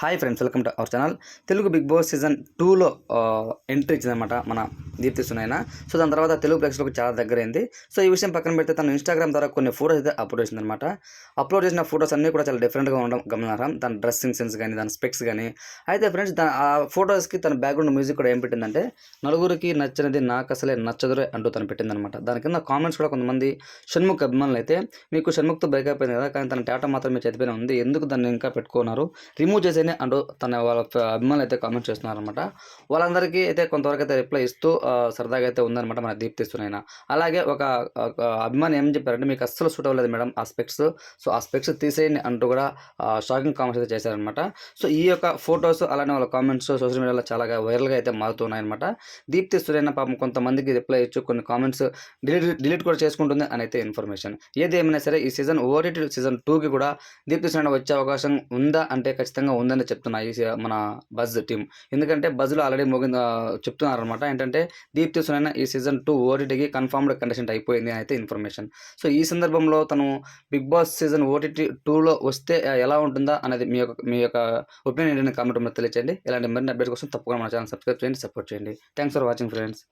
Hi friends, welcome to our channel. Telugu Bigg Boss season 2లో entry ఇచ్చిందనమాట మన Deepthi Sunaina. So దాని తర్వాత తెలుగు ప్రేక్షకులకు చాలా దగ్గరైంది. సో ఈ విషయం పక్కన పెడితే తను ఇన్స్టాగ్రామ్ ద్వారా కొన్ని ఫోటోస్ అయితే అప్లోడ్ చేసిందనమాట. అప్లోడ్ చేసిన ఫోటోస్ అన్నీ కూడా చాలా డిఫరెంట్గా ఉండడం గమనార్హం. దాని డ్రెస్సింగ్ సెన్స్ కానీ, దాని స్పెక్స్ కానీ. అయితే ఫ్రెండ్స్, ఆ ఫోటోస్కి తన బ్యాక్గ్రౌండ్ మ్యూజిక్ కూడా ఏం పెట్టిందంటే, నలుగురికి నచ్చినది నాకు అసలే నచ్చదురే అంటూ తను పెట్టిందనమాట. దాని కింద కామెంట్స్ కూడా కొంతమంది షణ్ముఖ్ అభిమానులు అయితే, మీకు షణ్ముఖ్తో బ్రేకప్ అయింది కదా, కానీ తన టాటా మాత్రం మీ చేతిపైన ఉంది, ఎందుకు దాన్ని ఇంకా పెట్టుకున్నారు, రిమూవ్ చేసేనే అంటూ తన వాళ్ళ అభిమానులు అయితే కామెంట్ చేస్తున్నారనమాట. వాళ్ళందరికీ అయితే కొంతవరకు అయితే రిప్లై ఇస్తూ సరదాగా అయితే ఉందన్నమాట మన దీప్తి సునైన. అలాగే ఒక అభిమాని ఏం చెప్పారంటే, మీకు అస్సలు సూట్ అవ్వలేదు మేడం ఆ స్పెక్స్, సో ఆ స్పెక్స్ తీసేయండి అంటూ కూడా షాకింగ్ కామెంట్స్ అయితే చేశారనమాట. సో ఈ యొక్క ఫొటోస్ అలానే వాళ్ళ కామెంట్స్ సోషల్ మీడియాలో చాలా వైరల్గా అయితే మారుతున్నాయన్నమాట. దీప్తి సునైన పాపం కొంతమందికి రిప్లై ఇచ్చు, కొన్ని కామెంట్స్ డిలీట్ కూడా చేసుకుంటుంది అని అయితే ఇన్ఫర్మేషన్. ఏది ఏమైనా సరే ఈ సీజన్ ఓటీటీ సీజన్ 2కి కూడా దీప్తి సునైన వచ్చే అవకాశం ఉందా అంటే ఖచ్చితంగా ఉందని చెప్తున్నా ఈ మన బజ్ టీం. ఎందుకంటే బజ్లో ఆల్రెడీ చెప్తున్నారనమాట. ఏంటంటే దీప్తి సునైన ఈ సీజన్ 2 ఓటీటీకి కన్ఫర్మ్డ్ కంటెస్టెంట్ అయిపోయింది అని అయితే ఇన్ఫర్మేషన్. సో ఈ సందర్భంలో తను బిగ్ బాస్ సీజన్ ఓటీటీ 2లో వస్తే ఎలా ఉంటుందా అనేది మీ యొక్క ఒపీనియన్ ఏంటంటే కామెంట్ తెలియచేయండి. ఇలాంటి మరిన్ని అప్డేట్స్ కోసం తప్పకుండా మన ఛానల్ సబ్స్క్రైబ్ చేయండి, సపోర్ట్ చేయండి. Thanks for watching friends.